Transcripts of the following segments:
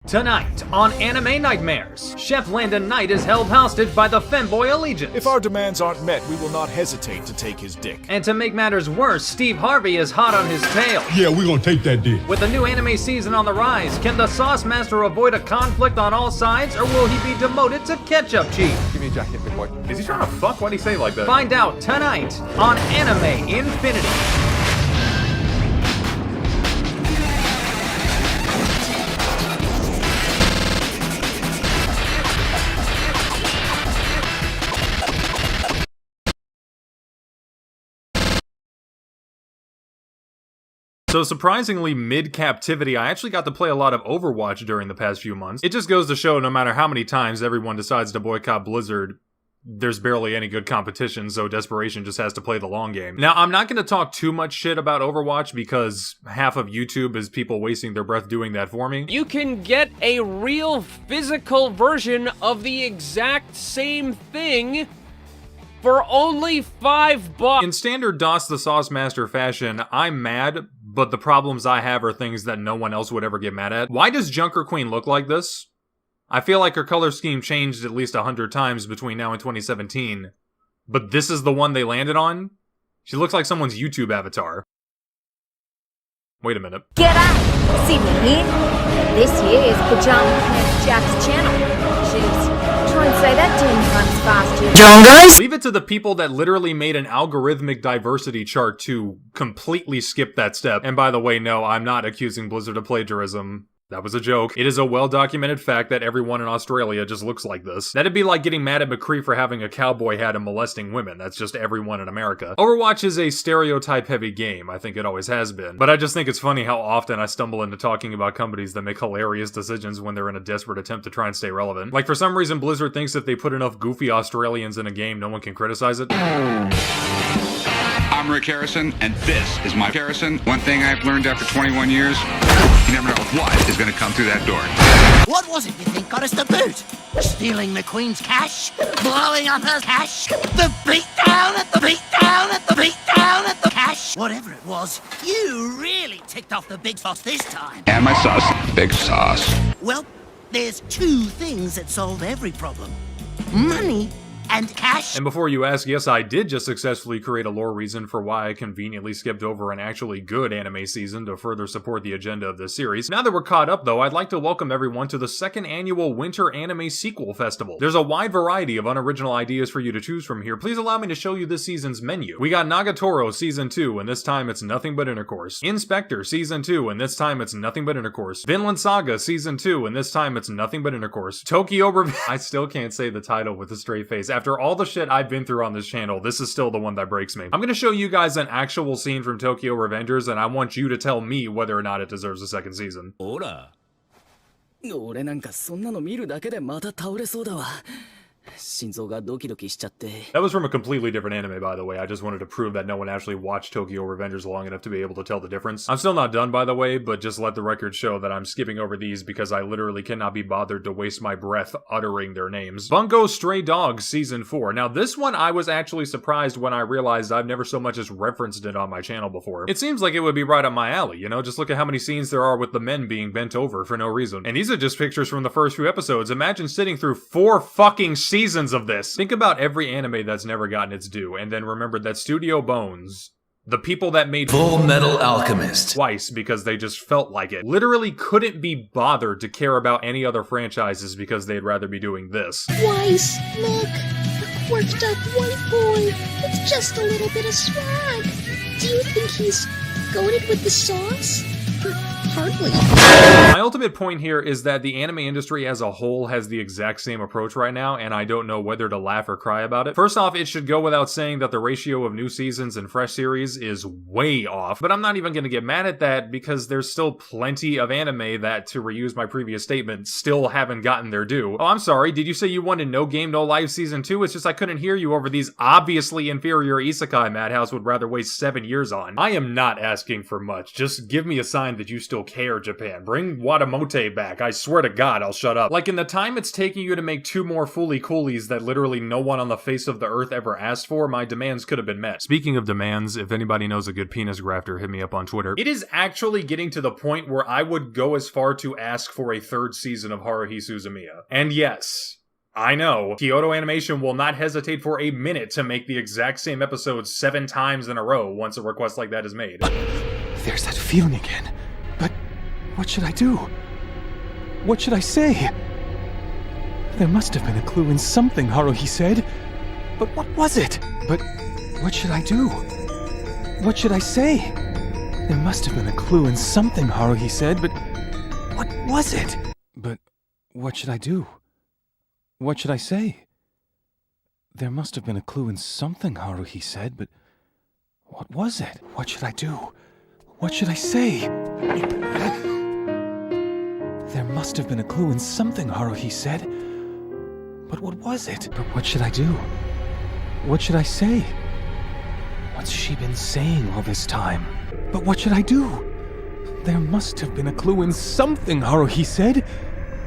Tonight, on Anime Nightmares, Chef Landon Knight is held hostage by the Femboy Allegiance. If our demands aren't met, we will not hesitate to take his dick. And to make matters worse, Steve Harvey is hot on his tail. Yeah, we're gonna take that dick. With the new anime season on the rise, can the Sauce Master avoid a conflict on all sides, or will he be demoted to Ketchup Chief? Give me a jacket, big boy. Is he trying to fuck? Why'd he say it like that? Find out tonight on Anime Infinity. So surprisingly, mid-captivity, I actually got to play a lot of Overwatch during the past few months. It just goes to show no matter how many times everyone decides to boycott Blizzard, there's barely any good competition, so desperation just has to play the long game. Now, I'm not going to talk too much shit about Overwatch because half of YouTube is people wasting their breath doing that for me. You can get a real physical version of the exact same thing for only $5. In standard DOS the Sauce Master fashion, I'm mad, but the problems I have are things that no one else would ever get mad at. Why does Junker Queen look like this? I feel like her color scheme changed at least 100 times between now and 2017. But this is the one they landed on? She looks like someone's YouTube avatar. Wait a minute. G'day! Sydney here. This here is Pajama Pants Jack's channel. Jeez. Try and say that 10 times faster. Jungles? Leave it to the people that literally made an algorithmic diversity chart to completely skip that step. And by the way, no, I'm not accusing Blizzard of plagiarism. That was a joke. It is a well-documented fact that everyone in Australia just looks like this. That'd be like getting mad at McCree for having a cowboy hat and molesting women. That's just everyone in America. Overwatch is a stereotype-heavy game. I think it always has been. But I just think it's funny how often I stumble into talking about companies that make hilarious decisions when they're in a desperate attempt to try and stay relevant. Like, for some reason, Blizzard thinks if they put enough goofy Australians in a game, no one can criticize it. I'm Rick Harrison, and this is my Harrison. One thing I've learned after 21 years, you never know what is going to come through that door. What was it you think got us the boot? Stealing the Queen's cash? Blowing up her cash? The beatdown at the beatdown at the beatdown at the cash? Whatever it was, you really ticked off the big sauce this time. And my sauce, big sauce. Well, there's two things that solve every problem. Money and cash. And before you ask, yes, I did just successfully create a lore reason for why I conveniently skipped over an actually good anime season to further support the agenda of this series. Now that we're caught up, though, I'd like to welcome everyone to the second annual Winter Anime Sequel Festival. There's a wide variety of unoriginal ideas for you to choose from here. Please allow me to show you this season's menu. We got Nagatoro Season 2, and this time it's nothing but intercourse. Inspector Season 2, and this time it's nothing but intercourse. Vinland Saga Season 2, and this time it's nothing but intercourse. Tokyo I still can't say the title with a straight face. After all the shit I've been through on this channel, this is still the one that breaks me. I'm gonna show you guys an actual scene from Tokyo Revengers, and I want you to tell me whether or not it deserves a second season. ほら。俺なんかそんなの見るだけでまた倒れそうだわ。心臓がドキドキしちゃって。 That was from a completely different anime, by the way. I just wanted to prove that no one actually watched Tokyo Revengers long enough to be able to tell the difference. I'm still not done, by the way, but just let the record show that I'm skipping over these because I literally cannot be bothered to waste my breath uttering their names. Bungou Stray Dogs Season 4. Now, this one I was actually surprised when I realized I've never so much as referenced it on my channel before. It seems like it would be right up my alley, you know? Just look at how many scenes there are with the men being bent over for no reason. And these are just pictures from the first few episodes. Imagine sitting through 4 fucking seasons of this. Think about every anime that's never gotten its due, and then remember that Studio Bones, the people that made Full Metal Alchemist twice because they just felt like it, literally couldn't be bothered to care about any other franchises because they'd rather be doing this. Twice, look, a worked up white boy with just a little bit of swag. Do you think he's goated with the sauce? Hardly. My ultimate point here is that the anime industry as a whole has the exact same approach right now, and I don't know whether to laugh or cry about it. First off, it should go without saying that the ratio of new seasons and fresh series is way off, but I'm not even gonna get mad at that because there's still plenty of anime that, to reuse my previous statement, still haven't gotten their due. Oh, I'm sorry, did you say you wanted No Game No Life Season 2? It's just I couldn't hear you over these obviously inferior isekai Madhouse would rather waste 7 years on. I am not asking for much, just give me a sign that you still care, Japan. Bring brought Emote back. I swear to God, I'll shut up. Like, in the time it's taking you to make 2 more Fooly Coolies that literally no one on the face of the earth ever asked for, my demands could have been met. Speaking of demands, if anybody knows a good penis grafter, hit me up on Twitter. It is actually getting to the point where I would go as far to ask for a 3rd season of Haruhi Suzumiya. And yes, I know, Kyoto Animation will not hesitate for a minute to make the exact same episode 7 times in a row once a request like that is made. There's that feeling again. But what should I do? What should I say? There must have been a clue in something, Haruhi said. But what was it? But what should I do? What should I say? There must have been a clue in something, Haruhi said, but what was it? But what should I do? What should I say? There must have been a clue in something, Haruhi said, but what was it? What should I do? What should I say? There must have been a clue in something, Haruhi said, but what was it? But what should I do? What should I say? What's she been saying all this time? But what should I do? There must have been a clue in something, Haruhi said.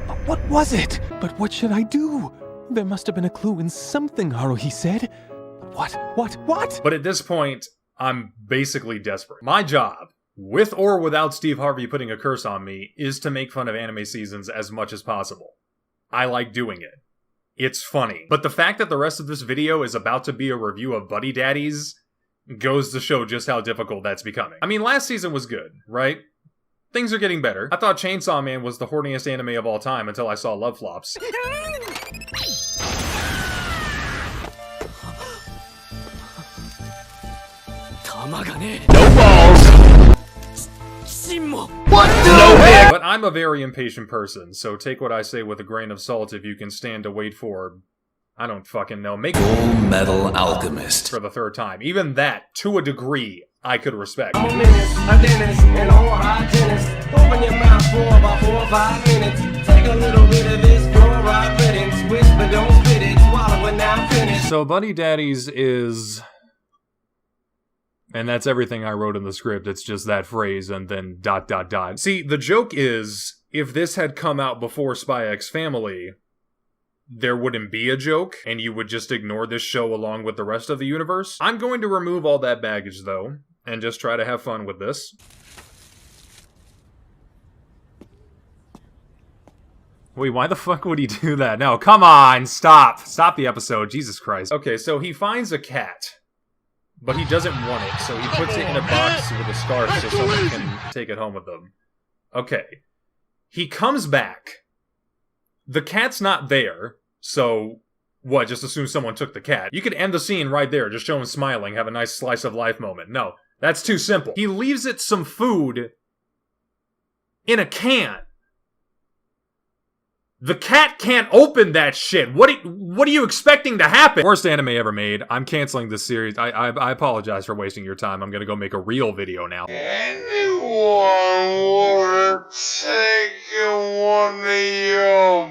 But what was it? But what should I do? There must have been a clue in something, Haruhi said. But what? But at this point, I'm basically desperate. My job, with or without Steve Harvey putting a curse on me, is to make fun of anime seasons as much as possible. I like doing it. It's funny. But the fact that the rest of this video is about to be a review of Buddy Daddies goes to show just how difficult that's becoming. I mean, last season was good, right? Things are getting better. I thought Chainsaw Man was the horniest anime of all time until I saw Love Flops. No balls! What? No dick! But I'm a very impatient person, so take what I say with a grain of salt if you can stand to wait for... I don't fucking know. Make Full Metal Alchemist. For the 3rd time. Even that, to a degree, I could respect. I'm a menace, a dentist, and all hygienist. Open your mouth for about 4 or 5 minutes. Take a little bit of this fluoride riddance. Whisper, don't spit it. Swallow it now, finish. So Buddy Daddies is... And that's everything I wrote in the script. It's just that phrase and then ... See, the joke is, if this had come out before Spy X Family, there wouldn't be a joke, and you would just ignore this show along with the rest of the universe. I'm going to remove all that baggage, though, and just try to have fun with this. Wait, why the fuck would he do that? No, come on, stop. Stop the episode, Jesus Christ. Okay, so he finds a cat, but he doesn't want it, so he puts it in a box with a scarf so someone can take it home with them. Okay. He comes back. The cat's not there, so what, just assume someone took the cat? You could end the scene right there, just show him smiling, have a nice slice of life moment. No, that's too simple. He leaves it some food in a can. The cat can't open that shit. What are you expecting to happen? Worst anime ever made. I'm canceling this series. I apologize for wasting your time. I'm gonna go make a real video now. Anyone wanna take one of your